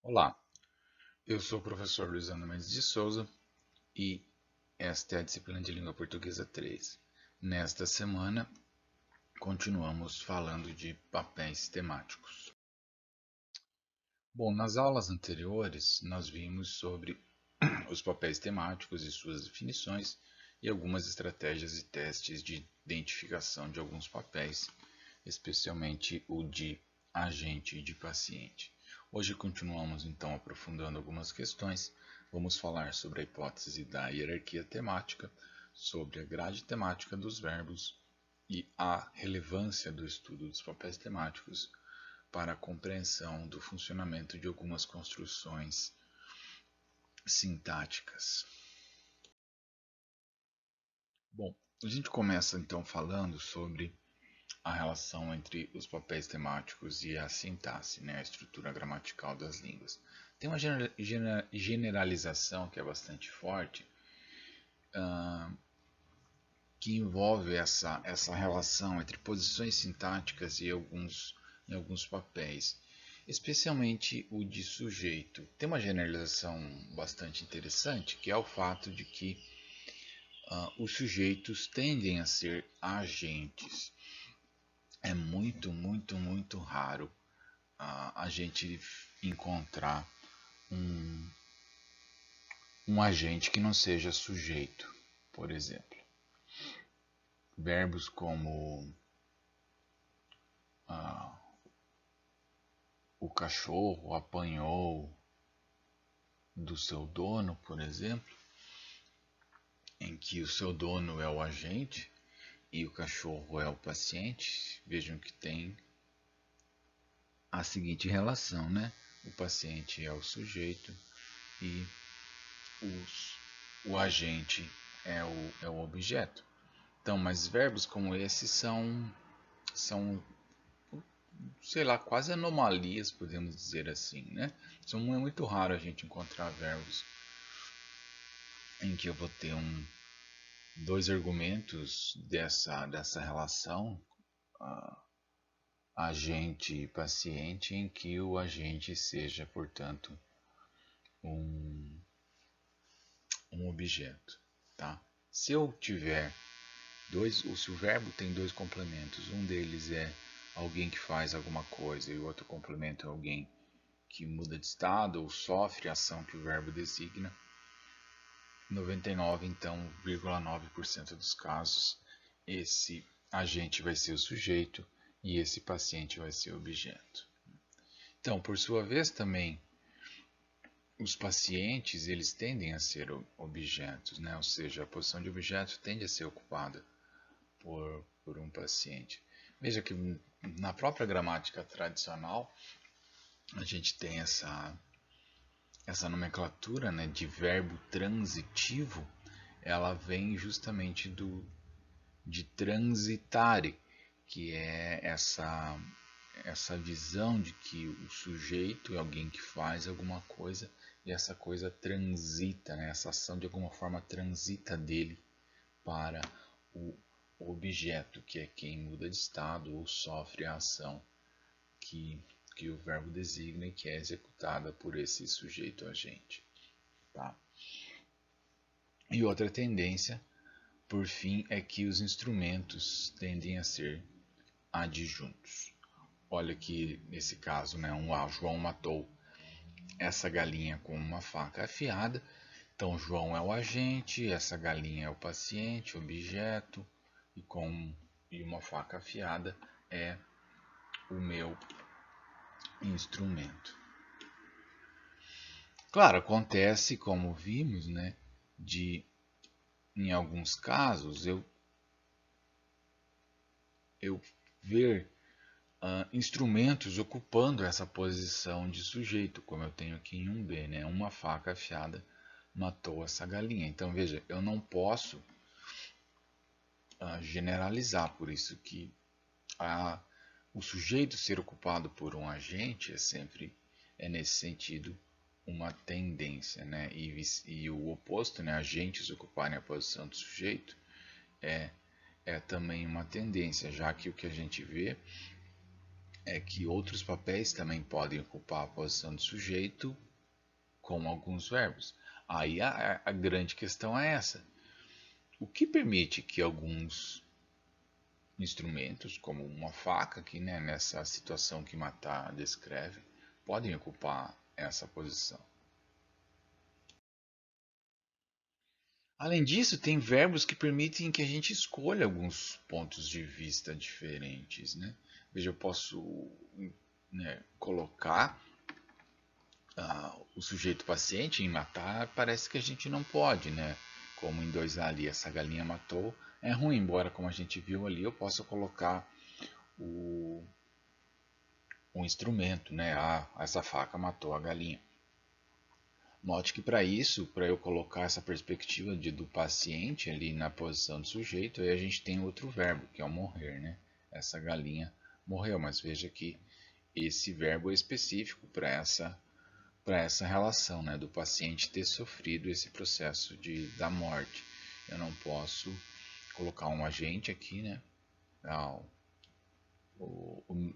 Olá, eu sou o professor Luizano Mendes de Souza e esta é a disciplina de Língua Portuguesa 3. Nesta semana, continuamos falando de papéis temáticos. Bom, nas aulas anteriores, nós vimos sobre os papéis temáticos e suas definições e algumas estratégias e testes de identificação de alguns papéis, especialmente o de agente e de paciente. Hoje continuamos então aprofundando algumas questões. Vamos falar sobre a hipótese da hierarquia temática, sobre a grade temática dos verbos e a relevância do estudo dos papéis temáticos para a compreensão do funcionamento de algumas construções sintáticas. Bom, a gente começa então falando sobre a relação entre os papéis temáticos e a sintaxe, né, a estrutura gramatical das línguas. Tem uma generalização que é bastante forte, que envolve essa relação entre posições sintáticas em alguns papéis, especialmente o de sujeito. Tem uma generalização bastante interessante, que é o fato de que os sujeitos tendem a ser agentes. É muito raro a gente encontrar um, um agente que não seja sujeito, por exemplo. Verbos como ah, o cachorro apanhou do seu dono, por exemplo, em que o seu dono é o agente e o cachorro é o paciente. Vejam que tem a seguinte relação, né? O paciente é o sujeito e os, o agente é o objeto. Então, mas verbos como esse são, sei lá, quase anomalias, podemos dizer assim, né? É muito raro a gente encontrar verbos em que eu vou ter dois argumentos dessa relação agente e paciente, em que o agente seja, portanto, um, um objeto, tá? Se eu tiver se o verbo tem dois complementos, um deles é alguém que faz alguma coisa e o outro complemento é alguém que muda de estado ou sofre a ação que o verbo designa, 99 então, 0,9% dos casos, esse agente vai ser o sujeito e esse paciente vai ser o objeto. Então, por sua vez, também os pacientes eles tendem a ser objetos, né? Ou seja, a posição de objeto tende a ser ocupada por um paciente. Veja que na própria gramática tradicional a gente tem essa nomenclatura, né, de verbo transitivo, ela vem justamente de transitare, que é essa visão de que o sujeito é alguém que faz alguma coisa e essa coisa transita, né, essa ação de alguma forma transita dele para o objeto, que é quem muda de estado ou sofre a ação que, que o verbo designa e que é executada por esse sujeito agente. Tá? E outra tendência, por fim, é que os instrumentos tendem a ser adjuntos. Olha que nesse caso, né, João matou essa galinha com uma faca afiada. Então, João é o agente, essa galinha é o paciente, objeto, e uma faca afiada é o meu instrumento. Claro, acontece, como vimos, né, de em alguns casos eu ver instrumentos ocupando essa posição de sujeito, como eu tenho aqui em 1b, né? Uma faca afiada matou essa galinha. Então veja, eu não posso generalizar, por isso que o sujeito ser ocupado por um agente é nesse sentido uma tendência, né? E o oposto, né? Agentes ocuparem a posição do sujeito é também uma tendência, já que o que a gente vê é que outros papéis também podem ocupar a posição do sujeito com alguns verbos. Aí a grande questão é essa. O que permite que alguns instrumentos, como uma faca, aqui, né, nessa situação que Matar descreve, podem ocupar essa posição? Além disso, tem verbos que permitem que a gente escolha alguns pontos de vista diferentes, né? Veja, eu posso, né, colocar o sujeito paciente em matar, parece que a gente não pode, né? Como em 2A ali, essa galinha matou, é ruim, embora como a gente viu ali, eu possa colocar o, o instrumento, né? Essa faca matou a galinha. Note que para isso, para eu colocar essa perspectiva do paciente ali na posição do sujeito, aí a gente tem outro verbo, que é o morrer, né? Essa galinha morreu, mas veja que esse verbo é específico para essa relação, né, do paciente ter sofrido esse processo da morte. Eu não posso colocar um agente aqui, né? O,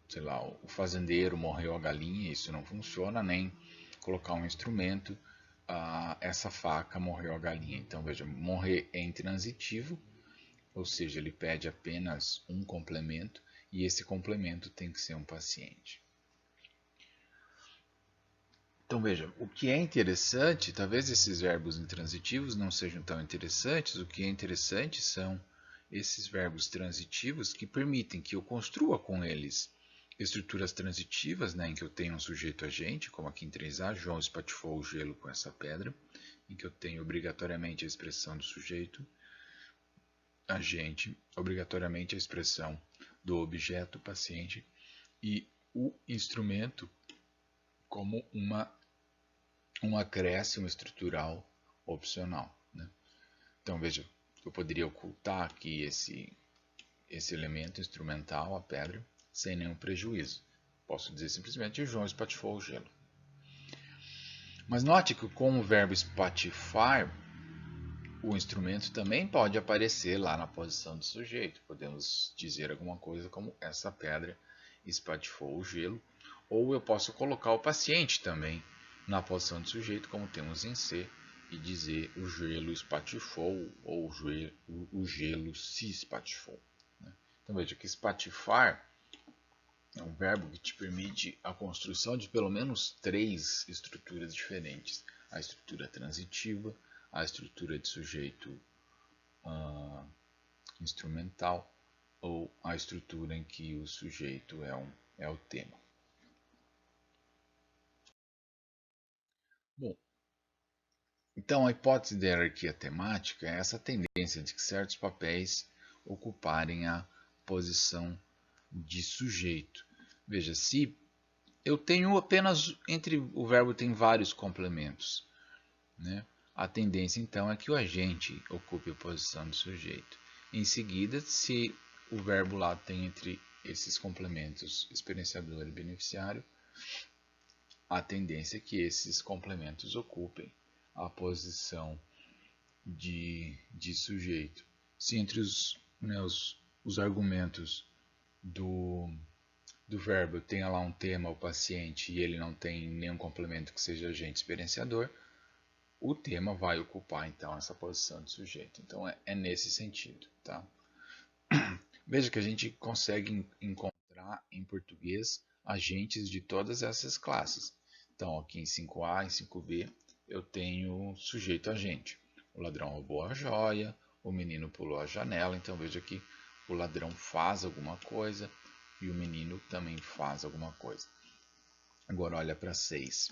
sei lá, o fazendeiro morreu a galinha, isso não funciona, nem colocar um instrumento, essa faca morreu a galinha. Então veja, morrer é intransitivo, ou seja, ele pede apenas um complemento e esse complemento tem que ser um paciente. Então veja, o que é interessante, talvez esses verbos intransitivos não sejam tão interessantes, o que é interessante são esses verbos transitivos que permitem que eu construa com eles estruturas transitivas, né, em que eu tenho um sujeito agente, como aqui em 3A, João espatifou o gelo com essa pedra, em que eu tenho obrigatoriamente a expressão do sujeito agente, obrigatoriamente a expressão do objeto paciente e o instrumento como um acréscimo estrutural opcional, né? Então veja, eu poderia ocultar aqui esse elemento instrumental, a pedra, sem nenhum prejuízo. Posso dizer simplesmente João espatifou o gelo. Mas note que com o verbo espatifar, o instrumento também pode aparecer lá na posição do sujeito. Podemos dizer alguma coisa como essa pedra espatifou o gelo. Ou eu posso colocar o paciente também na posição do sujeito, como temos em C, e dizer o gelo espatifou ou o gelo se espatifou. Então veja que espatifar é um verbo que te permite a construção de pelo menos 3 estruturas diferentes. A estrutura transitiva, a estrutura de sujeito instrumental ou a estrutura em que o sujeito é o tema. Bom, então a hipótese da hierarquia temática é essa tendência de que certos papéis ocuparem a posição de sujeito. Veja, se eu tenho apenas, entre o verbo tem vários complementos, né? A tendência então é que o agente ocupe a posição do sujeito. Em seguida, se o verbo lá tem entre esses complementos experienciador e beneficiário, a tendência é que esses complementos ocupem a posição de sujeito. Se entre os argumentos do verbo tenha lá um tema, o paciente, e ele não tem nenhum complemento que seja agente experienciador, o tema vai ocupar então essa posição de sujeito. Então é nesse sentido. Tá? Veja que a gente consegue encontrar em português agentes de todas essas classes. Então aqui em 5A, em 5B, eu tenho sujeito agente. O ladrão roubou a joia, o menino pulou a janela. Então veja que o ladrão faz alguma coisa e o menino também faz alguma coisa. Agora olha para 6,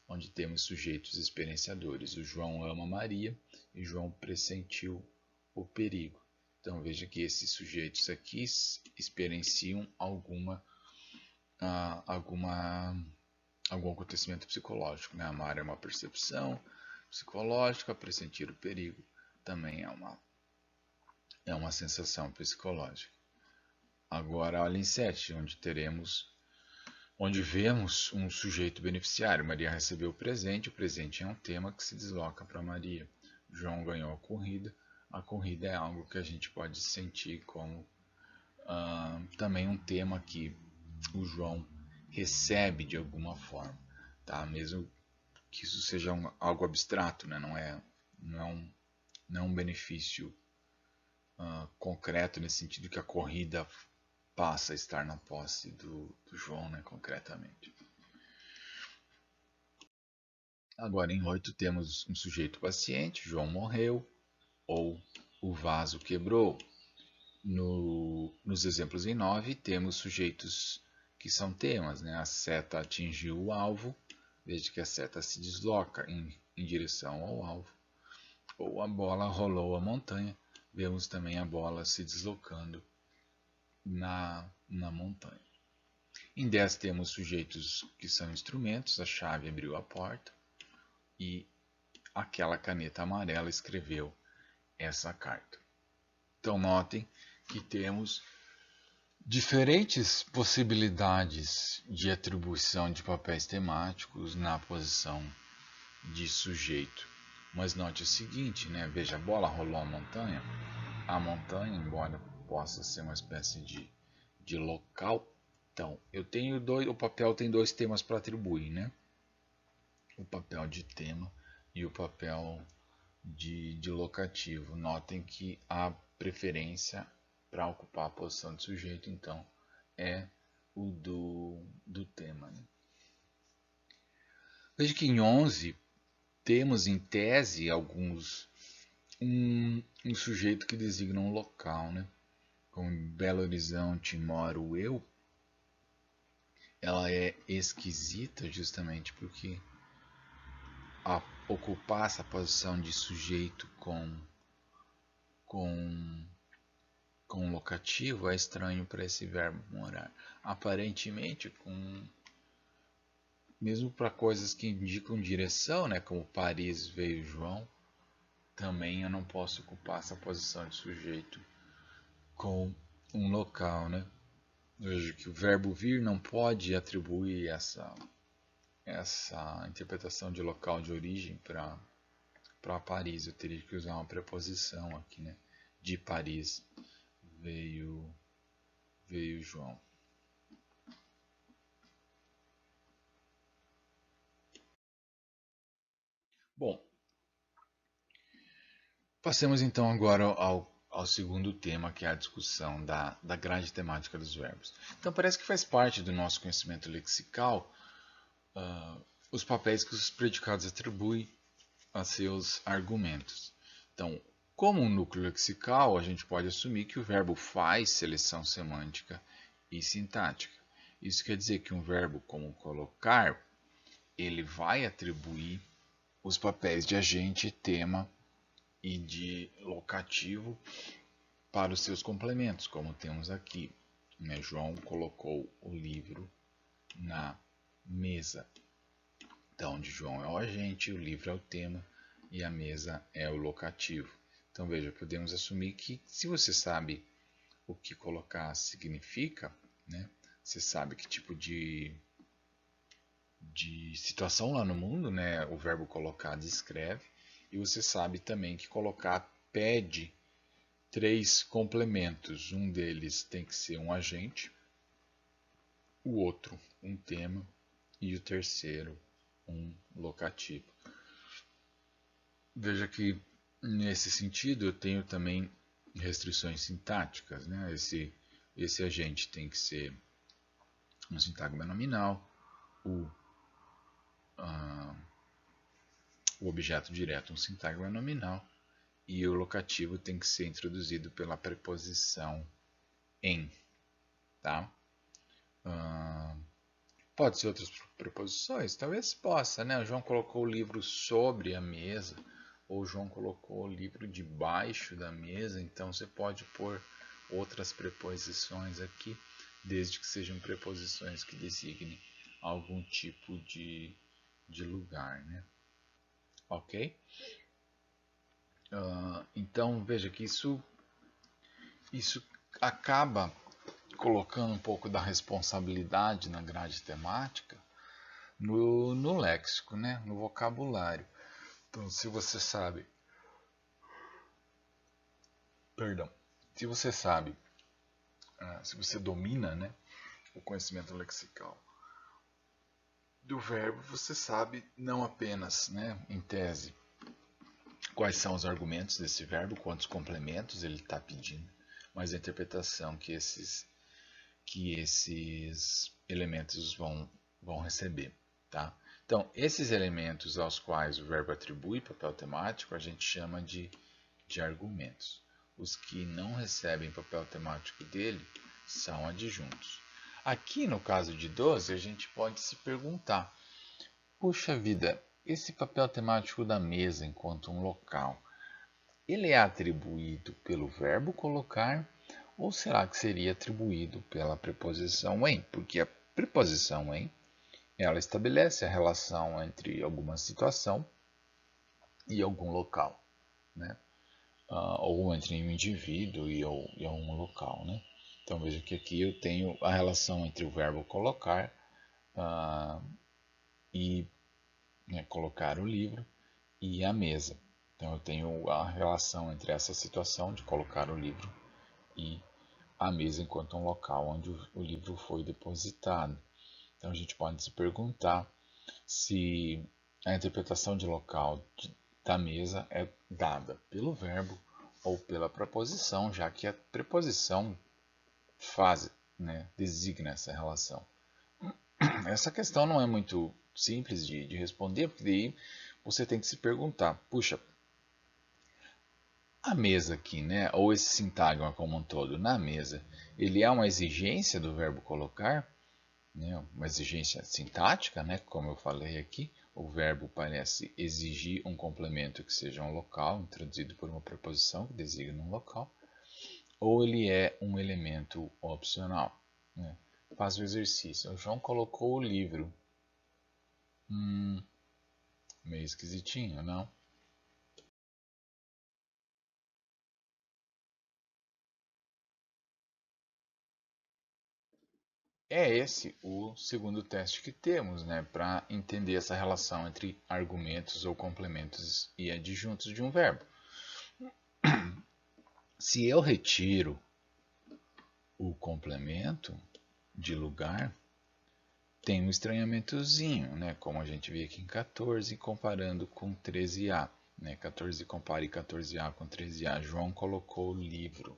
onde temos sujeitos experienciadores. O João ama Maria e João pressentiu o perigo. Então veja que esses sujeitos aqui experienciam algum acontecimento psicológico. Né? Amar é uma percepção psicológica, pressentir o perigo também é uma sensação psicológica. Agora olha em 7, onde vemos um sujeito beneficiário. Maria recebeu o presente é um tema que se desloca para Maria. João ganhou a corrida é algo que a gente pode sentir como também um tema que o João recebe de alguma forma, tá? Mesmo que isso seja algo abstrato, né? Não é um benefício concreto nesse sentido que a corrida passa a estar na posse do João, né? Concretamente. Agora, em 8 temos um sujeito paciente, João morreu, ou o vaso quebrou. Nos exemplos em 9, temos sujeitos que são temas, né? A seta atingiu o alvo, desde que a seta se desloca em direção ao alvo, ou a bola rolou a montanha, vemos também a bola se deslocando na montanha. Em 10 temos sujeitos que são instrumentos, a chave abriu a porta e aquela caneta amarela escreveu essa carta. Então notem que temos diferentes possibilidades de atribuição de papéis temáticos na posição de sujeito. Mas note o seguinte, né? Veja, a bola rolou a montanha. A montanha, embora possa ser uma espécie de local, então o papel tem 2 temas para atribuir, né? O papel de tema e o papel de locativo. Notem que a preferência para ocupar a posição de sujeito, então, é o do tema. Né? Veja que em 11 temos em tese um sujeito que designa um local, né? Como em Belo Horizonte moro eu. Ela é esquisita justamente porque ocupar essa posição de sujeito com locativo é estranho para esse verbo morar. Aparentemente, mesmo para coisas que indicam direção, né, como Paris veio João, também eu não posso ocupar essa posição de sujeito com um local, né? Veja que o verbo vir não pode atribuir essa interpretação de local de origem para Paris. Eu teria que usar uma preposição aqui, né? De Paris veio João. Bom, passemos então agora ao segundo tema, que é a discussão da grade temática dos verbos. Então parece que faz parte do nosso conhecimento lexical os papéis que os predicados atribuem a seus argumentos. Então, como um núcleo lexical, a gente pode assumir que o verbo faz seleção semântica e sintática. Isso quer dizer que um verbo como colocar, ele vai atribuir os papéis de agente, tema e de locativo para os seus complementos, como temos aqui. Né? João colocou o livro na mesa. Então, de João é o agente, o livro é o tema e a mesa é o locativo. Então, veja, podemos assumir que se você sabe o que colocar significa, né? Você sabe que tipo de situação lá no mundo, né? O verbo colocar descreve, e você sabe também que colocar pede 3 complementos. Um deles tem que ser um agente, o outro um tema e o terceiro um locativo. Veja que nesse sentido eu tenho também restrições sintáticas, né? Esse agente tem que ser um sintagma nominal, o objeto direto um sintagma nominal e o locativo tem que ser introduzido pela preposição em, tá? Pode ser outras preposições? Talvez possa, né? O João colocou o livro sobre a mesa, ou o João colocou o livro debaixo da mesa, então você pode pôr outras preposições aqui, desde que sejam preposições que designem algum tipo de lugar, né? Ok? Então veja que isso acaba colocando um pouco da responsabilidade na grade temática no léxico, né? No vocabulário. Então, se você sabe, se você sabe se você domina, né, o conhecimento lexical do verbo, você sabe não apenas, né, em tese, quais são os argumentos desse verbo, quantos complementos ele está pedindo, mas a interpretação que esses elementos vão receber. Tá? Então, esses elementos aos quais o verbo atribui papel temático, a gente chama de argumentos. Os que não recebem papel temático dele são adjuntos. Aqui no caso de 12, a gente pode se perguntar: puxa vida, esse papel temático da mesa enquanto um local, ele é atribuído pelo verbo colocar ou será que seria atribuído pela preposição em? Porque a preposição em, ela estabelece a relação entre alguma situação e algum local, né? Ou entre um indivíduo e um local, né? Então veja que aqui eu tenho a relação entre o verbo colocar e, né, colocar o livro e a mesa. Então eu tenho a relação entre essa situação de colocar o livro e a mesa enquanto um local onde o livro foi depositado. Então a gente pode se perguntar se a interpretação de local da mesa é dada pelo verbo ou pela preposição, já que a preposição faz, né, designa essa relação. Essa questão não é muito simples de responder, porque daí você tem que se perguntar, puxa, a mesa aqui, né, ou esse sintagma como um todo, na mesa, ele é uma exigência do verbo colocar, né, uma exigência sintática, né, como eu falei aqui, o verbo parece exigir um complemento que seja um local, introduzido por uma preposição que designa um local, ou ele é um elemento opcional. Né? Faz o exercício. O João colocou o livro. Meio esquisitinho, não? É esse o segundo teste que temos, né, para entender essa relação entre argumentos ou complementos e adjuntos de um verbo. Se eu retiro o complemento de lugar, tem um estranhamentozinho, né, como a gente vê aqui em 14, comparando com 13a. Né, 14 compare 14a com 13a. João colocou o livro.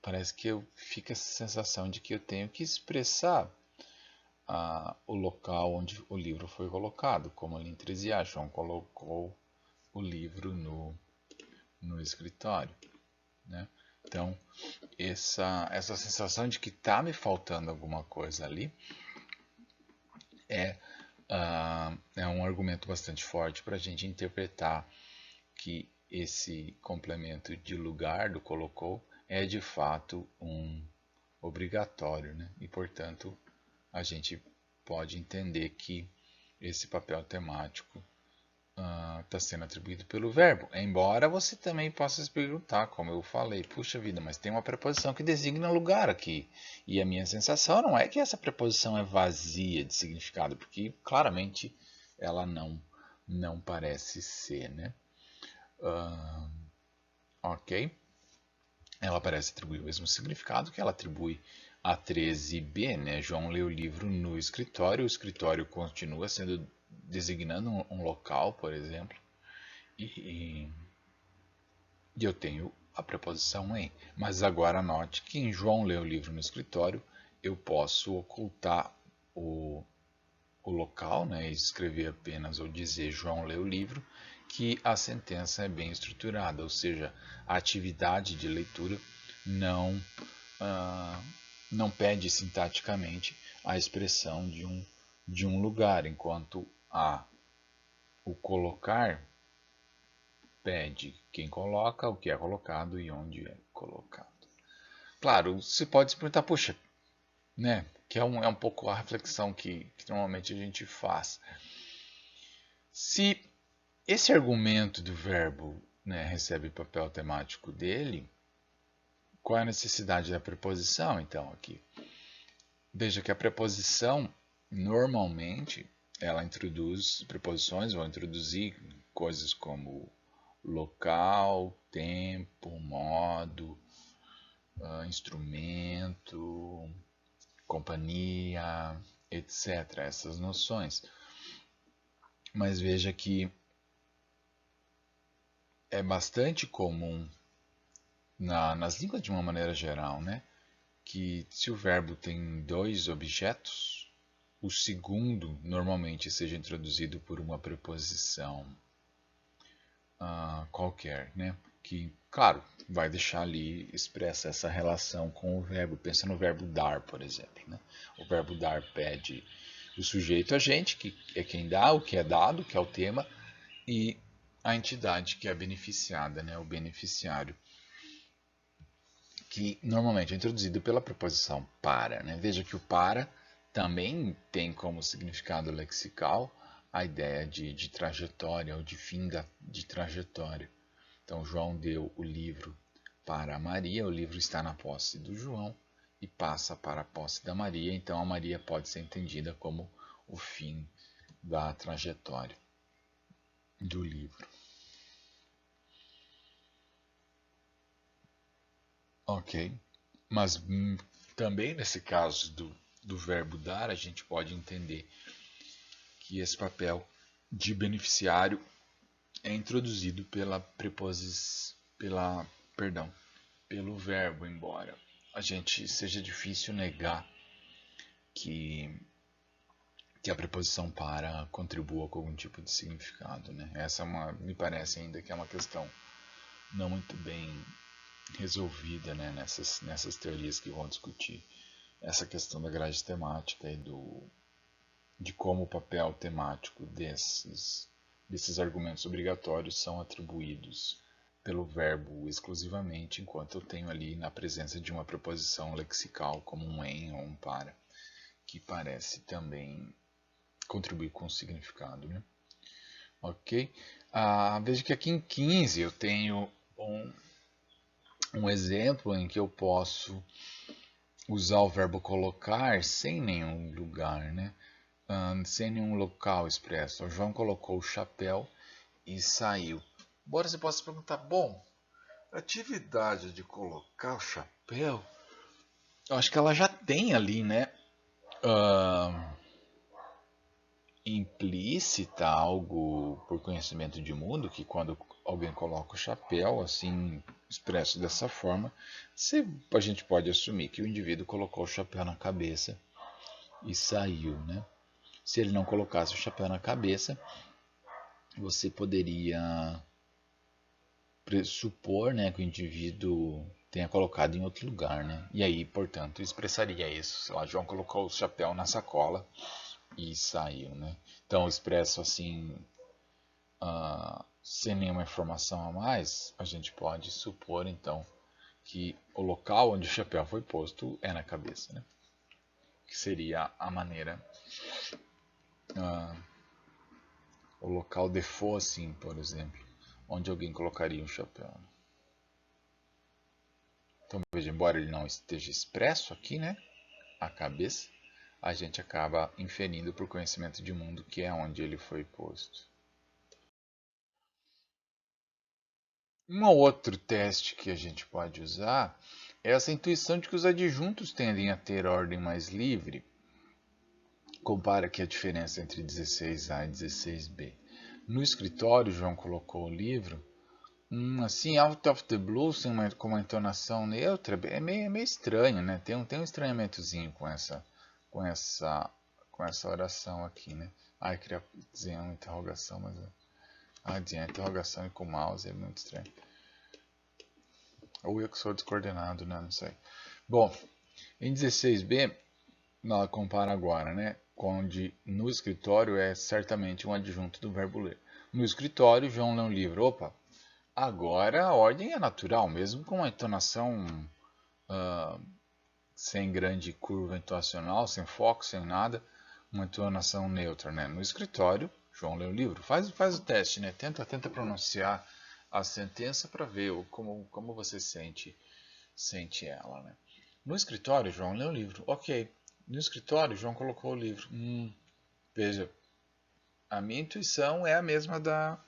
Parece que fica essa sensação de que eu tenho que expressar o local onde o livro foi colocado, como ali em 13a, João colocou o livro no escritório. Né? Então, essa sensação de que está me faltando alguma coisa ali é um argumento bastante forte para a gente interpretar que esse complemento de lugar do colocou é de fato um obrigatório, né? E portanto a gente pode entender que esse papel temático está sendo atribuído pelo verbo, embora você também possa se perguntar, como eu falei, puxa vida, mas tem uma preposição que designa lugar aqui, e a minha sensação não é que essa preposição é vazia de significado, porque claramente ela não parece ser, né? Ok? Ela parece atribuir o mesmo significado que ela atribui a 13b, né? João lê o livro no escritório, o escritório continua sendo designando um local, por exemplo, e eu tenho a preposição em. Mas agora note que em João lê o livro no escritório, eu posso ocultar o local, né, e escrever apenas ou dizer João lê o livro, que a sentença é bem estruturada, ou seja, a atividade de leitura não, não pede sintaticamente a expressão de um lugar, enquanto o colocar pede quem coloca, o que é colocado e onde é colocado. Claro, se pode se perguntar, puxa, né, que é um pouco a reflexão que normalmente a gente faz. Se esse argumento do verbo, né, recebe papel temático dele, qual é a necessidade da preposição, então, aqui? Veja que a preposição, normalmente, ela introduz, preposições vão introduzir coisas como local, tempo, modo, instrumento, companhia, etc. Essas noções. Mas veja que é bastante comum nas línguas de uma maneira geral, né? Que se o verbo tem dois objetos, o segundo normalmente seja introduzido por uma preposição qualquer, né? Que, claro, vai deixar ali expressa essa relação com o verbo. Pensa no verbo dar, por exemplo, né? O verbo dar pede o sujeito agente, que é quem dá, o que é dado, que é o tema, e a entidade que é beneficiada, né? O beneficiário, que normalmente é introduzido pela preposição para, né? Veja que o para também tem como significado lexical a ideia de trajetória ou de fim de trajetória. Então, João deu o livro para Maria, o livro está na posse do João e passa para a posse da Maria, então a Maria pode ser entendida como o fim da trajetória do livro. Ok, mas também nesse caso do verbo dar, a gente pode entender que esse papel de beneficiário é introduzido pelo verbo, embora a gente seja difícil negar que, que a preposição para contribua com algum tipo de significado, né? Essa é me parece ainda que é uma questão não muito bem resolvida, né? Nessas teorias que vão discutir essa questão da grade temática e de como o papel temático desses argumentos obrigatórios são atribuídos pelo verbo exclusivamente, enquanto eu tenho ali na presença de uma preposição lexical como um em ou um para, que parece também contribuir com o significado. Né? Ok? Veja que aqui em 15 eu tenho um exemplo em que eu posso usar o verbo colocar sem nenhum lugar, né? Sem nenhum local expresso. O João colocou o chapéu e saiu. Embora você possa perguntar, bom, a atividade de colocar o chapéu, eu acho que ela já tem ali, né? Implícita algo por conhecimento de mundo, que quando alguém coloca o chapéu, assim, expresso dessa forma, a gente pode assumir que o indivíduo colocou o chapéu na cabeça e saiu, né? Se ele não colocasse o chapéu na cabeça, você poderia pressupor, né, que o indivíduo tenha colocado em outro lugar, né? E aí, portanto, expressaria isso. Sei lá, João colocou o chapéu na sacola e saiu, né? Então, expresso assim, sem nenhuma informação a mais, a gente pode supor, então, que o local onde o chapéu foi posto é na cabeça, né? Que seria a maneira, o local de fosse, por exemplo, onde alguém colocaria um chapéu. Então, veja, embora ele não esteja expresso aqui, né, a cabeça, a gente acaba inferindo por conhecimento de mundo que é onde ele foi posto. Um outro teste que a gente pode usar é essa intuição de que os adjuntos tendem a ter ordem mais livre. Compara aqui a diferença entre 16A e 16B. No escritório, João colocou o livro assim, out of the blue, com uma entonação neutra, é meio estranho, né? Tem um estranhamentozinho com essa, com essa oração aqui, né? Eu queria dizer uma interrogação, mas dizer interrogação e com mouse é muito estranho. Ou eu que sou descoordenado, né? Não sei. Bom, em 16b, ela compara agora, né? Onde no escritório é certamente um adjunto do verbo ler. No escritório, João lê um livro. Opa, agora a ordem é natural, mesmo com uma entonação sem grande curva entonacional, sem foco, sem nada, uma entonação neutra, né? No escritório, João lê o livro. Faz o teste, né? Tenta pronunciar a sentença para ver como você sente ela, né? No escritório, João lê o livro. Ok. No escritório, João colocou o livro. Veja, a minha intuição é a mesma da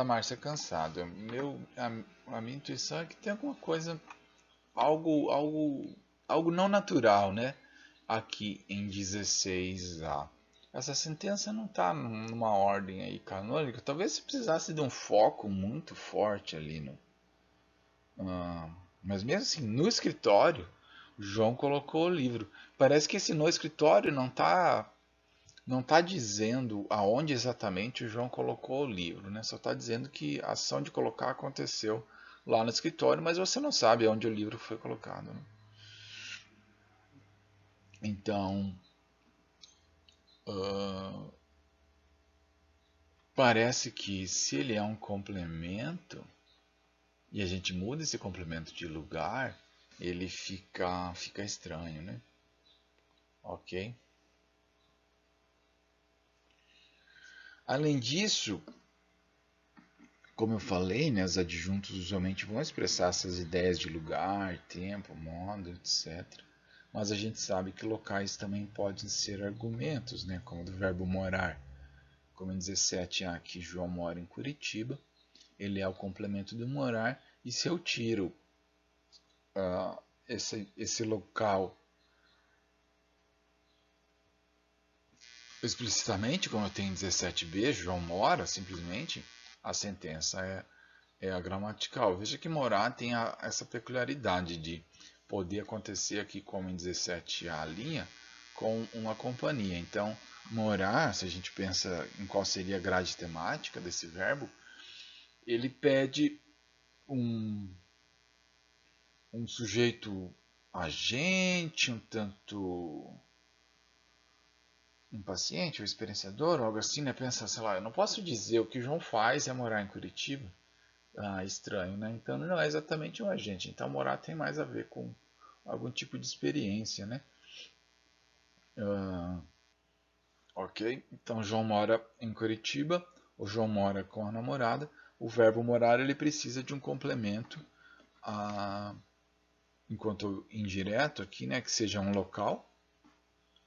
Márcia Cansado. A minha intuição é que tem alguma coisa algo não natural, né? Aqui em 16a. Essa sentença não está numa ordem aí canônica. Talvez se precisasse de um foco muito forte ali no. ah, mas mesmo assim, no escritório, o João colocou o livro. Parece que esse no escritório não tá dizendo aonde exatamente o João colocou o livro, né? Só está dizendo que a ação de colocar aconteceu lá no escritório, mas você não sabe aonde o livro foi colocado, né? Então, ah, parece que se ele é um complemento e a gente muda esse complemento de lugar, ele fica estranho, né? Ok? Além disso, como eu falei, né, os adjuntos usualmente vão expressar essas ideias de lugar, tempo, modo, etc. Mas a gente sabe que locais também podem ser argumentos, né, como o do verbo morar. Como em 17a, que João mora em Curitiba, ele é o complemento do morar, e se eu tiro esse local explicitamente, como eu tenho em 17b, João mora, simplesmente, a sentença é a gramatical. Veja que morar tem essa peculiaridade de poder acontecer aqui, como em 17a linha, com uma companhia. Então, morar, se a gente pensa em qual seria a grade temática desse verbo, ele pede um, um sujeito agente, um tanto impaciente ou experienciador, ou algo assim, né? Pensa, sei lá, eu não posso dizer o que o João faz é morar em Curitiba. Ah, estranho, né? Então não é exatamente um agente. Então morar tem mais a ver com algum tipo de experiência, né? Ah, ok. Então João mora em Curitiba. O João mora com a namorada. O verbo morar ele precisa de um complemento, a, enquanto indireto aqui, né? Que seja um local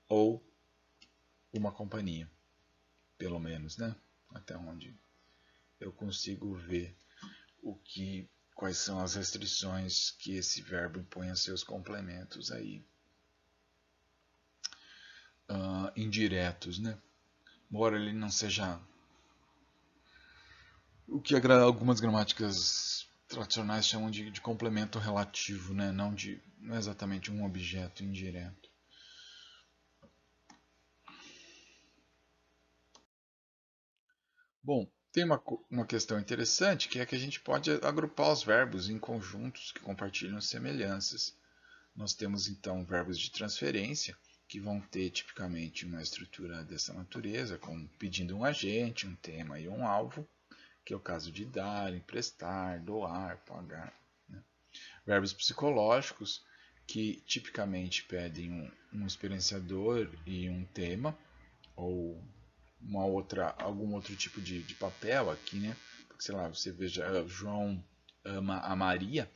ou uma companhia, pelo menos, né? Até onde eu consigo ver quais são as restrições que esse verbo impõe a seus complementos aí indiretos, né? Embora ele não seja o que algumas gramáticas tradicionais chamam de complemento relativo, né? Não é exatamente um objeto indireto. Bom, tem uma questão interessante que é que a gente pode agrupar os verbos em conjuntos que compartilham semelhanças. Nós temos então verbos de transferência, que vão ter tipicamente uma estrutura dessa natureza, como pedindo um agente, um tema e um alvo, que é o caso de dar, emprestar, doar, pagar. Né? Verbos psicológicos, que tipicamente pedem um experienciador e um tema, ou algum outro tipo de papel aqui, né? Porque, sei lá, você veja, João ama a Maria,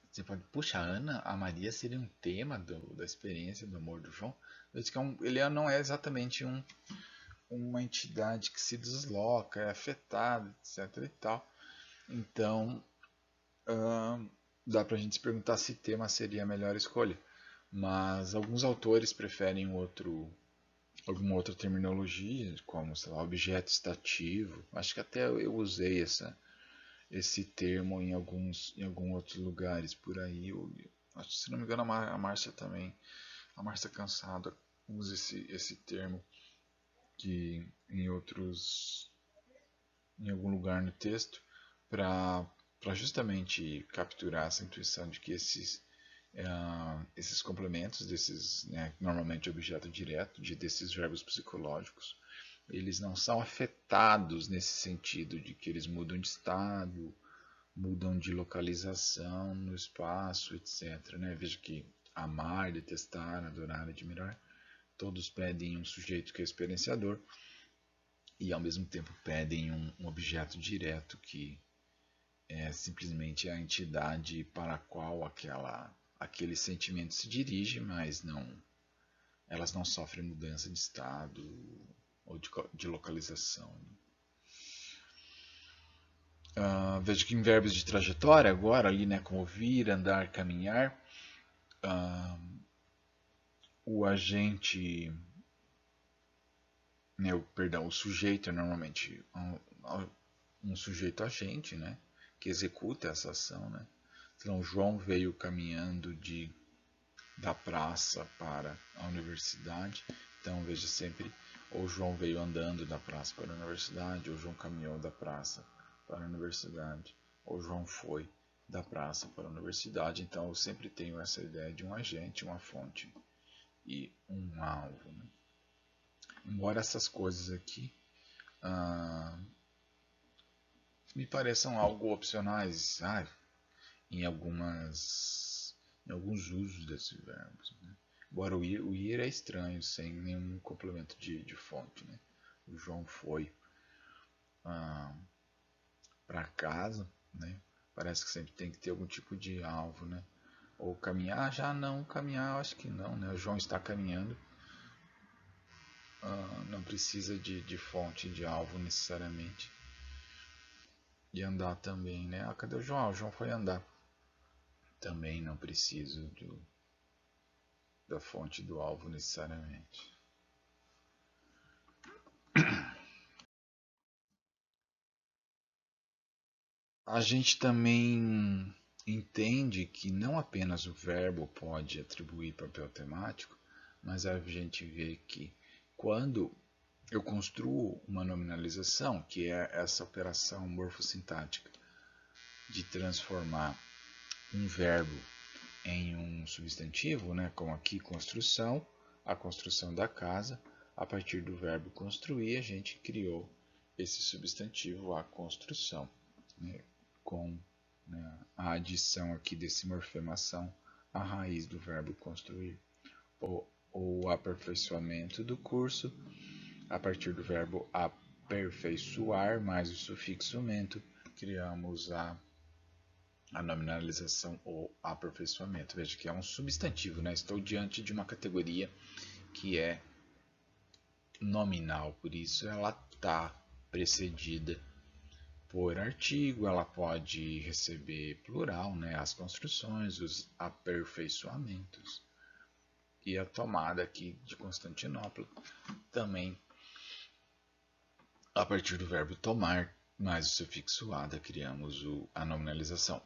você pode, puxa, a Ana, a Maria seria um tema da experiência do amor do João. Ele não é exatamente uma entidade que se desloca, é afetada, etc. e tal. Então, dá pra gente se perguntar se tema seria a melhor escolha. Mas alguns autores preferem alguma outra terminologia, como, sei lá, objeto estativo. Acho que até eu usei esse termo em alguns outros lugares por aí. Acho que, se não me engano, a Márcia também, a Márcia Cansado usa esse termo que em algum lugar no texto para justamente capturar essa intuição de que esses complementos desses, né, normalmente objeto direto desses verbos psicológicos, eles não são afetados nesse sentido de que eles mudam de estado, mudam de localização no espaço, etc. Né? Veja que amar, detestar, adorar, admirar, todos pedem um sujeito que é experienciador e ao mesmo tempo pedem um objeto direto que é simplesmente a entidade para a qual aquele sentimento se dirige, mas elas não sofrem mudança de estado ou de localização. Veja que em verbos de trajetória, agora ali, né, como vir, andar, caminhar, o agente, né, perdão, o sujeito é normalmente um sujeito agente, né, que executa essa ação, né. Então, João veio caminhando da praça para a universidade. Então, veja sempre, ou João veio andando da praça para a universidade, ou João caminhou da praça para a universidade, ou João foi da praça para a universidade. Então, eu sempre tenho essa ideia de um agente, uma fonte e um alvo, né? Embora essas coisas aqui me pareçam algo opcionais, em alguns usos desses verbos, né? Embora o ir é estranho, sem nenhum complemento de fonte, né? O João foi para casa, né? Parece que sempre tem que ter algum tipo de alvo, né? Ou caminhar, já não, caminhar eu acho que não, né? O João está caminhando, não precisa de fonte, de alvo necessariamente. E andar também, né? Cadê o João? O João foi andar. Também não preciso da fonte do alvo necessariamente. A gente também entende que não apenas o verbo pode atribuir papel temático, mas a gente vê que quando eu construo uma nominalização, que é essa operação morfossintática de transformar um verbo em um substantivo, né, como aqui construção, a construção da casa, a partir do verbo construir, a gente criou esse substantivo, a construção, né, com, né, a adição aqui desse morfemação à raiz do verbo construir. O aperfeiçoamento do curso, a partir do verbo aperfeiçoar, mais o sufixo mento, criamos a nominalização ou aperfeiçoamento. Veja que é um substantivo, né? Estou diante de uma categoria que é nominal, por isso ela está precedida por artigo, ela pode receber plural, né? As construções, os aperfeiçoamentos. E a tomada aqui de Constantinopla também, a partir do verbo tomar, mais o sufixo ada, criamos a nominalização.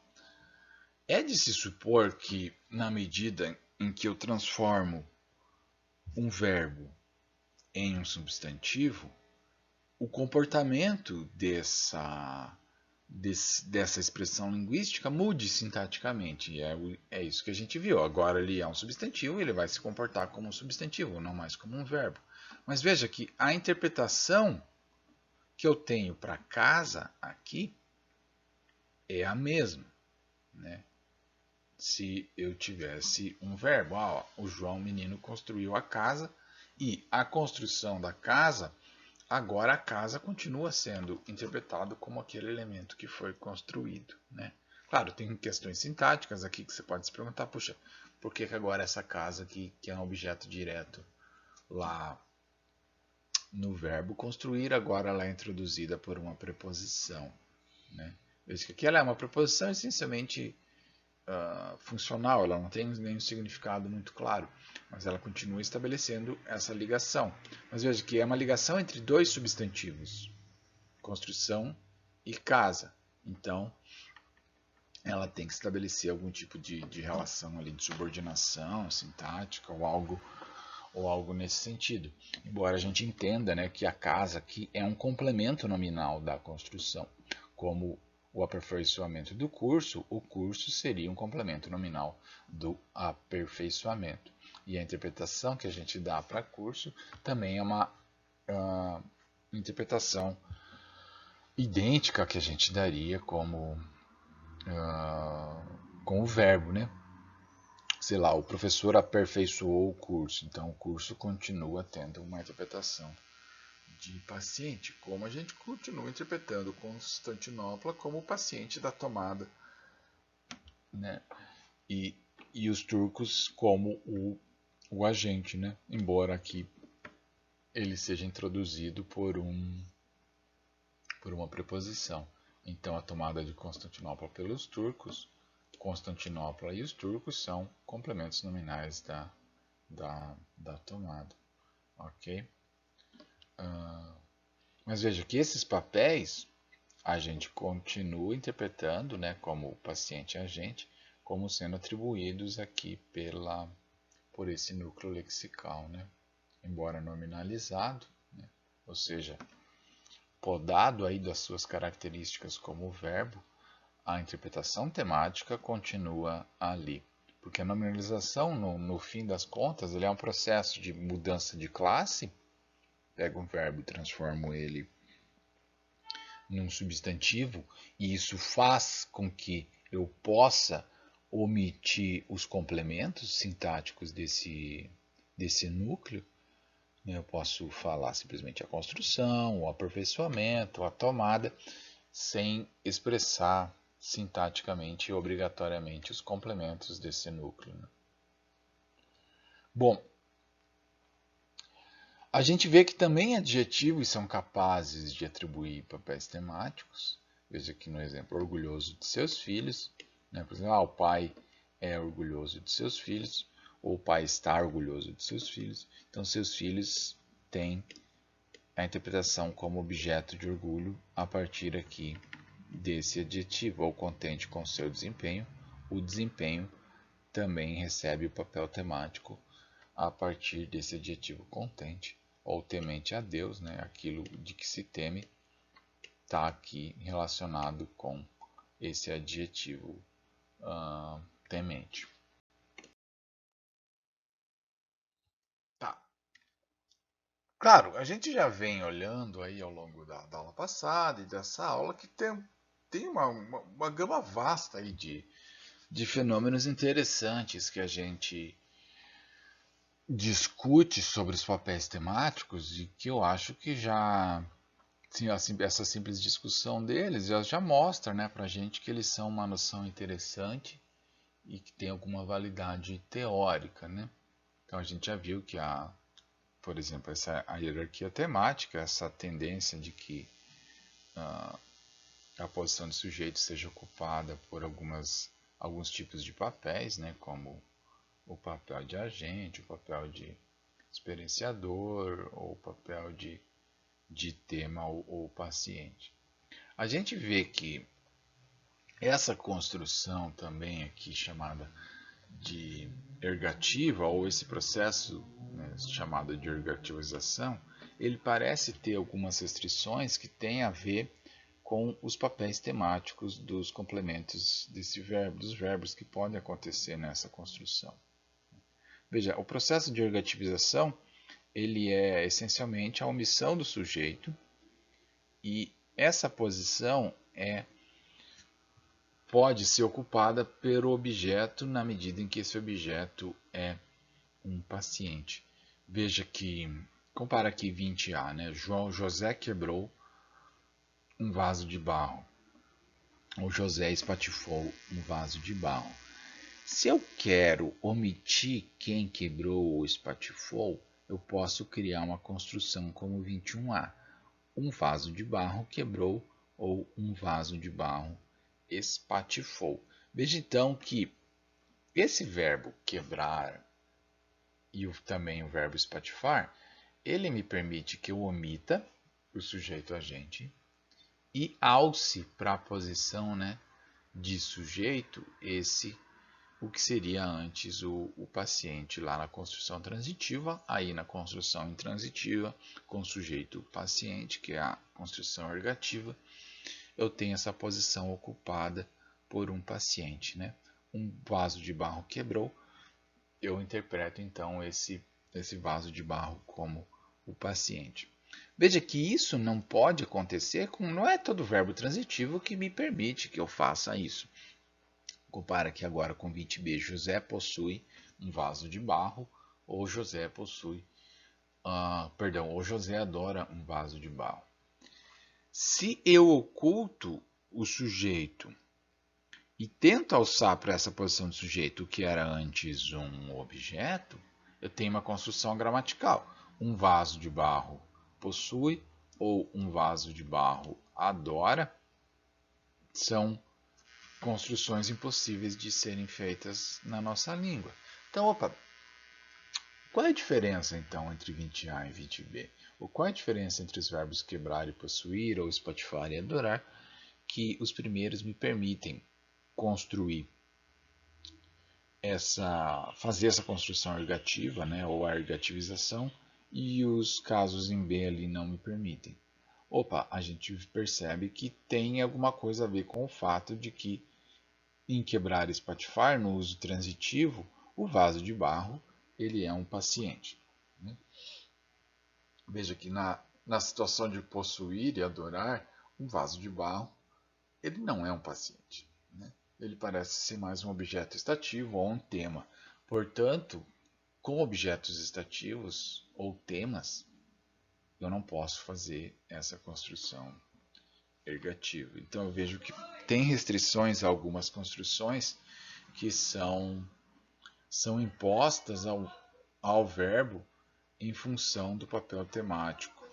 É de se supor que, na medida em que eu transformo um verbo em um substantivo, o comportamento dessa expressão linguística mude sintaticamente. É isso que a gente viu. Agora ele é um substantivo, ele vai se comportar como um substantivo, não mais como um verbo. Mas veja que a interpretação que eu tenho para casa aqui é a mesma, né? Se eu tivesse um verbo, o João menino construiu a casa, e a construção da casa, agora a casa continua sendo interpretado como aquele elemento que foi construído, né? Claro, tem questões sintáticas aqui que você pode se perguntar, puxa, por que agora essa casa aqui, que é um objeto direto lá no verbo construir, agora ela é introduzida por uma preposição, né? Veja que aqui ela é uma preposição essencialmente funcional, ela não tem nenhum significado muito claro, mas ela continua estabelecendo essa ligação. Mas veja que é uma ligação entre dois substantivos, construção e casa. Então, ela tem que estabelecer algum tipo de relação ali de subordinação sintática ou algo nesse sentido. Embora a gente entenda, né, que a casa aqui é um complemento nominal da construção, como o aperfeiçoamento do curso, o curso seria um complemento nominal do aperfeiçoamento. E a interpretação que a gente dá para curso também é uma interpretação idêntica que a gente daria com o verbo, né? Sei lá, o professor aperfeiçoou o curso, então o curso continua tendo uma interpretação de paciente, como a gente continua interpretando Constantinopla como o paciente da tomada, né? E os turcos como o agente, né? Embora aqui ele seja introduzido por uma preposição. Então, a tomada de Constantinopla pelos turcos, Constantinopla e os turcos são complementos nominais da tomada. Ok? Mas veja que esses papéis a gente continua interpretando, né, como paciente e agente, como sendo atribuídos aqui por esse núcleo lexical, né? Embora nominalizado, né? Ou seja, podado aí das suas características como verbo, a interpretação temática continua ali. Porque a nominalização, no fim das contas, ele é um processo de mudança de classe. Pego um verbo e transformo ele num substantivo, e isso faz com que eu possa omitir os complementos sintáticos desse núcleo. Eu posso falar simplesmente a construção, o aperfeiçoamento, a tomada, sem expressar sintaticamente e obrigatoriamente os complementos desse núcleo. Bom, a gente vê que também adjetivos são capazes de atribuir papéis temáticos. Veja aqui no exemplo, orgulhoso de seus filhos. Né? Por exemplo, o pai é orgulhoso de seus filhos, ou o pai está orgulhoso de seus filhos. Então, seus filhos têm a interpretação como objeto de orgulho a partir aqui desse adjetivo, ou contente com seu desempenho. O desempenho também recebe o papel temático a partir desse adjetivo contente, ou temente a Deus, né? Aquilo de que se teme está aqui relacionado com esse adjetivo temente. Tá. Claro, a gente já vem olhando aí ao longo da aula passada e dessa aula que tem uma gama vasta aí de fenômenos interessantes que a gente discute sobre os papéis temáticos e que eu acho que já essa simples discussão deles já mostra, né, para a gente que eles são uma noção interessante e que tem alguma validade teórica, né? Então a gente já viu que por exemplo, a hierarquia temática, essa tendência de que a posição de sujeito seja ocupada por alguns tipos de papéis, né, como o papel de agente, o papel de experienciador, ou o papel de tema ou paciente. A gente vê que essa construção também aqui chamada de ergativa, ou esse processo, né, chamado de ergativização, ele parece ter algumas restrições que têm a ver com os papéis temáticos dos complementos dos verbos que podem acontecer nessa construção. Veja, o processo de ergativização ele é essencialmente a omissão do sujeito, e essa posição pode ser ocupada pelo objeto na medida em que esse objeto é um paciente. Veja que, compara aqui 20a, né? José quebrou um vaso de barro, ou José espatifou um vaso de barro. Se eu quero omitir quem quebrou ou espatifou, eu posso criar uma construção como 21a. Um vaso de barro quebrou ou um vaso de barro espatifou. Veja então que esse verbo quebrar e também o verbo espatifar, ele me permite que eu omita o sujeito agente e alce para a posição, né, de sujeito o que seria antes o paciente lá na construção transitiva, aí na construção intransitiva com sujeito paciente, que é a construção ergativa, eu tenho essa posição ocupada por um paciente, né? Um vaso de barro quebrou, eu interpreto então esse vaso de barro como o paciente. Veja que isso não pode acontecer não é todo verbo transitivo que me permite que eu faça isso. Compara aqui agora com 20b. José possui um vaso de barro, ou José ou José adora um vaso de barro. Se eu oculto o sujeito e tento alçar para essa posição de sujeito o que era antes um objeto, eu tenho uma construção gramatical. Um vaso de barro possui, ou um vaso de barro adora, são construções impossíveis de serem feitas na nossa língua. Então, opa, qual é a diferença então entre 20A e 20B? Ou qual é a diferença entre os verbos quebrar e possuir, ou espatifar e adorar, que os primeiros me permitem construir fazer essa construção ergativa, né, ou a ergativização, e os casos em B ali não me permitem. Opa, a gente percebe que tem alguma coisa a ver com o fato de que em quebrar e espatifar, no uso transitivo, o vaso de barro ele é um paciente. Né? Veja que na situação de possuir e adorar, um vaso de barro ele não é um paciente. Né? Ele parece ser mais um objeto estativo ou um tema. Portanto, com objetos estativos ou temas, eu não posso fazer essa construção ergativa. Então eu vejo que tem restrições a algumas construções que são impostas ao verbo em função do papel temático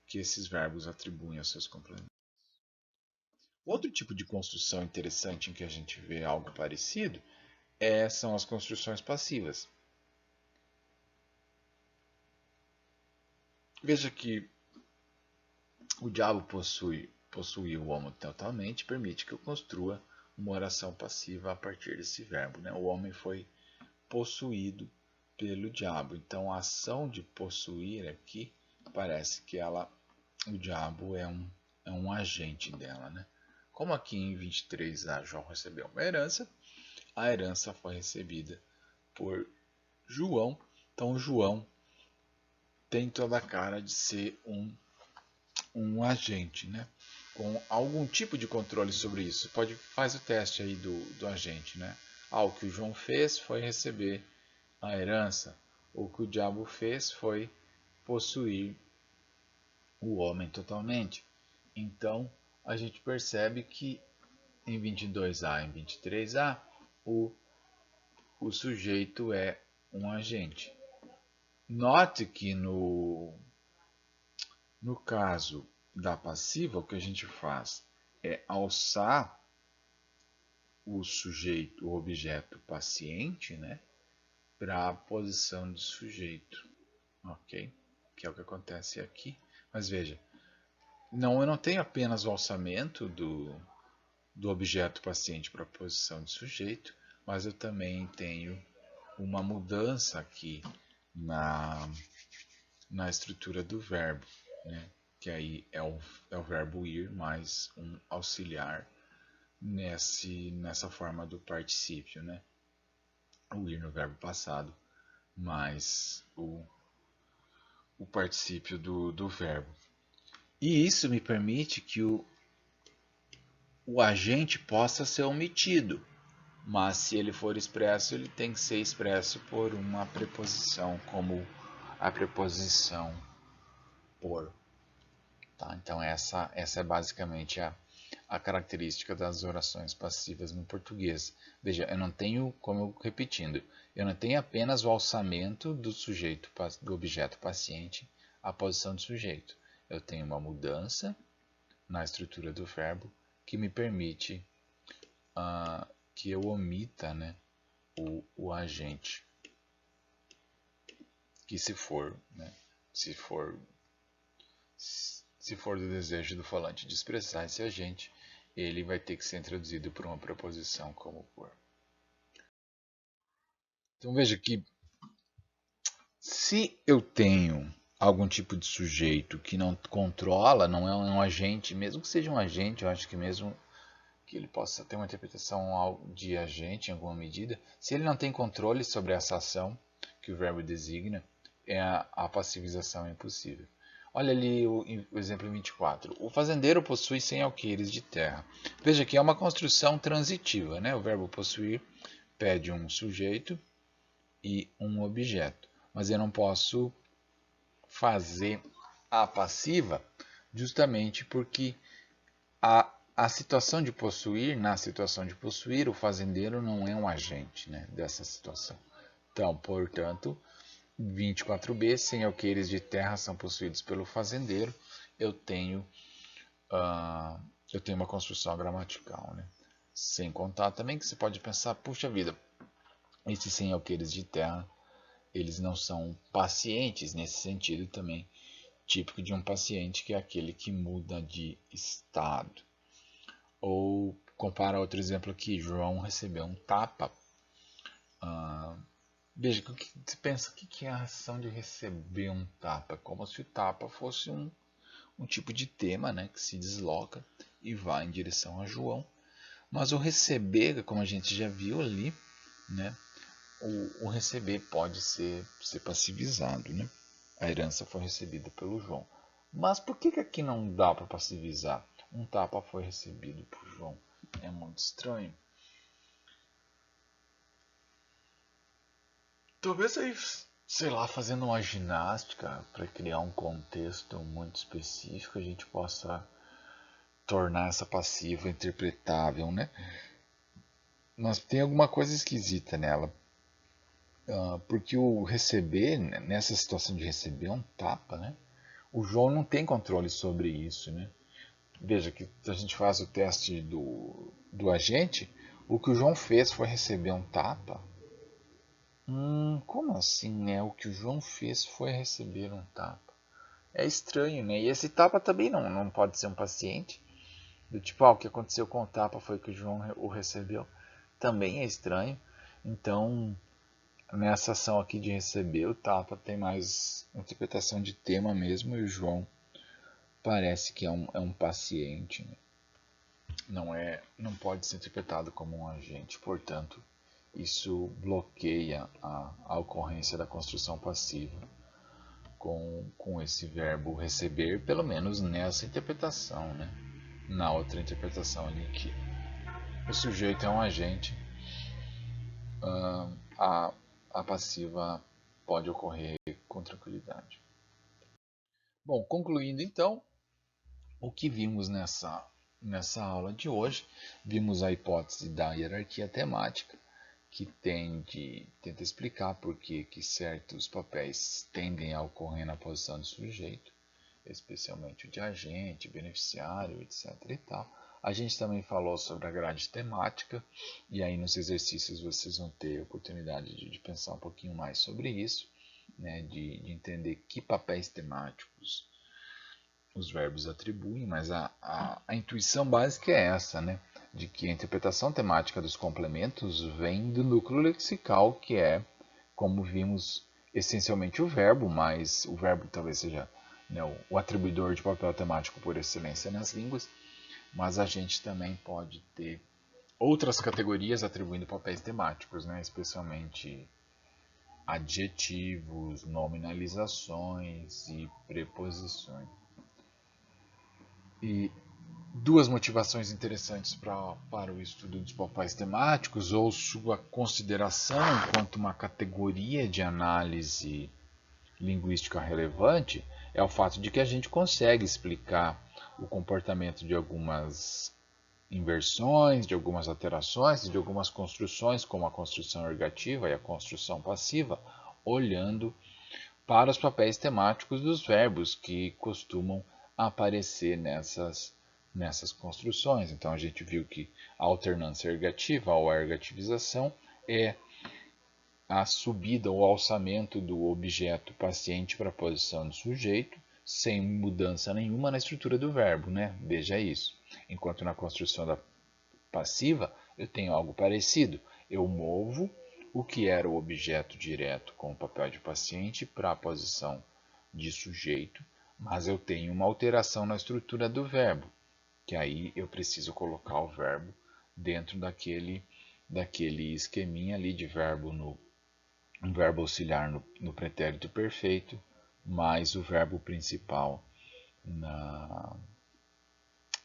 que esses verbos atribuem aos seus complementos. Outro tipo de construção interessante em que a gente vê algo parecido são as construções passivas. Veja que o diabo possui o homem totalmente, permite que eu construa uma oração passiva a partir desse verbo. Né? O homem foi possuído pelo diabo. Então a ação de possuir aqui parece que o diabo é um agente dela. Né? Como aqui em 23a João recebeu uma herança, a herança foi recebida por João. Então João tem toda a cara de ser um agente, né? Com algum tipo de controle sobre isso. Faz o teste aí do agente, né? O que o João fez foi receber a herança. O que o diabo fez foi possuir o homem totalmente. Então, a gente percebe que em 22a e em 23a, o sujeito é um agente. Note que no caso da passiva, o que a gente faz é alçar o sujeito, o objeto paciente, né, para a posição de sujeito, ok? Que é o que acontece aqui. Mas veja, eu não tenho apenas o alçamento do objeto paciente para a posição de sujeito, mas eu também tenho uma mudança aqui na estrutura do verbo, né? Que aí é o verbo ir mais um auxiliar nessa forma do particípio, né? O ir no verbo passado mais o particípio do verbo. E isso me permite que o agente possa ser omitido, mas se ele for expresso, ele tem que ser expresso por uma preposição, como a preposição por. Tá? Então essa é basicamente a característica das orações passivas no português. Veja, eu não tenho, como repetindo, eu não tenho apenas o alçamento do sujeito, do objeto paciente à posição do sujeito. Eu tenho uma mudança na estrutura do verbo que me permite que eu omita, né, o agente. Que se for do desejo do falante de expressar esse agente, ele vai ter que ser introduzido por uma preposição como por. Então veja que se eu tenho algum tipo de sujeito que não controla, não é um agente, mesmo que seja um agente, eu acho que mesmo que ele possa ter uma interpretação de agente em alguma medida, se ele não tem controle sobre essa ação que o verbo designa, a passivização é impossível. Olha ali o exemplo 24. O fazendeiro possui 100 alqueires de terra. Veja que é uma construção transitiva. Né? O verbo possuir pede um sujeito e um objeto. Mas eu não posso fazer a passiva justamente porque na situação de possuir, o fazendeiro não é um agente, né, dessa situação. Então, portanto, 24b, 100 alqueires de terra são possuídos pelo fazendeiro. Eu tenho eu tenho uma construção gramatical, né? Sem contar também que você pode pensar, puxa vida, esses sem-alqueires de terra, eles não são pacientes nesse sentido também, típico de um paciente que é aquele que muda de estado. Ou compara outro exemplo aqui, João recebeu um tapa. Veja, o que você pensa, o que é a ação de receber um tapa? Como se o tapa fosse um tipo de tema, né, que se desloca e vai em direção a João. Mas o receber, como a gente já viu ali, né, o receber pode ser passivizado. Né? A herança foi recebida pelo João. Mas por que aqui não dá para passivizar? Um tapa foi recebido por João. É muito estranho. Talvez aí, sei lá, fazendo uma ginástica para criar um contexto muito específico, a gente possa tornar essa passiva interpretável, né? Mas tem alguma coisa esquisita nela. Porque o receber, nessa situação de receber um tapa, né? O João não tem controle sobre isso, né? Veja que se a gente faz o teste do agente, o que o João fez foi receber um tapa. Como assim, né? O que o João fez foi receber um tapa. É estranho, né? E esse tapa também não pode ser um paciente. Do tipo, o que aconteceu com o tapa foi que o João o recebeu. Também é estranho. Então, nessa ação aqui de receber, o tapa tem mais interpretação de tema mesmo. E o João parece que é um paciente. Né? Não pode ser interpretado como um agente. Portanto, isso bloqueia a ocorrência da construção passiva com esse verbo receber, pelo menos nessa interpretação, né? Na outra interpretação ali que o sujeito é um agente, a, a passiva pode ocorrer com tranquilidade. Bom, concluindo então, o que vimos nessa aula de hoje, vimos a hipótese da hierarquia temática, que tenta explicar por que certos papéis tendem a ocorrer na posição de sujeito, especialmente o de agente, beneficiário, etc. e tal. A gente também falou sobre a grade temática, e aí nos exercícios vocês vão ter a oportunidade de pensar um pouquinho mais sobre isso, né, de entender que papéis temáticos os verbos atribuem, mas a intuição básica é essa, né, de que a interpretação temática dos complementos vem do núcleo lexical, que é, como vimos, essencialmente o verbo, mas o verbo talvez seja, né, o atribuidor de papel temático por excelência nas línguas, mas a gente também pode ter outras categorias atribuindo papéis temáticos, né, especialmente adjetivos, nominalizações e preposições. E duas motivações interessantes para o estudo dos papéis temáticos, ou sua consideração enquanto uma categoria de análise linguística relevante, é o fato de que a gente consegue explicar o comportamento de algumas inversões, de algumas alterações, de algumas construções, como a construção ergativa e a construção passiva, olhando para os papéis temáticos dos verbos que costumam aparecer nessas construções. Então a gente viu que a alternância ergativa ou a ergativização é a subida ou alçamento do objeto paciente para a posição do sujeito, sem mudança nenhuma na estrutura do verbo, né? Veja isso. Enquanto na construção da passiva, eu tenho algo parecido. Eu movo o que era o objeto direto com o papel de paciente para a posição de sujeito, mas eu tenho uma alteração na estrutura do verbo, que aí eu preciso colocar o verbo dentro daquele esqueminha ali de verbo um verbo auxiliar no pretérito perfeito, mais o verbo principal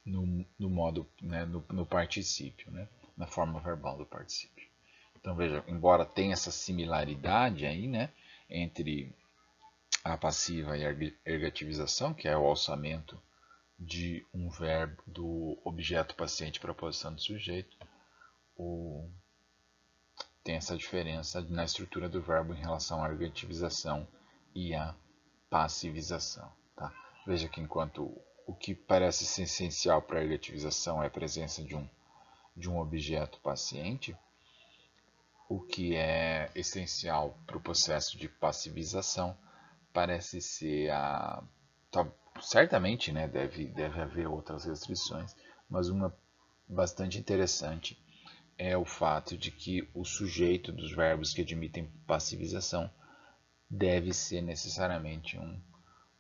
no modo, né, no particípio, né, na forma verbal do particípio. Então veja, embora tenha essa similaridade aí, né, entre a passiva e a ergativização, que é o alçamento de um verbo do objeto paciente para a posição do sujeito, tem essa diferença na estrutura do verbo em relação à ergativização e à passivização. Tá? Veja que enquanto o que parece ser essencial para a ergativização é a presença de um objeto paciente, o que é essencial para o processo de passivização parece ser certamente, né, deve haver outras restrições, mas uma bastante interessante é o fato de que o sujeito dos verbos que admitem passivização deve ser necessariamente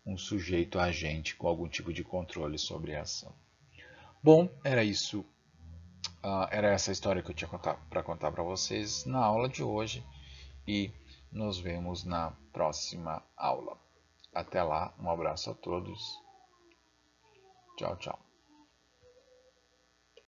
um sujeito agente com algum tipo de controle sobre a ação. Bom, era isso. Era essa história que eu tinha para contar para vocês na aula de hoje e nos vemos na próxima aula. Até lá, um abraço a todos. Tchau, tchau.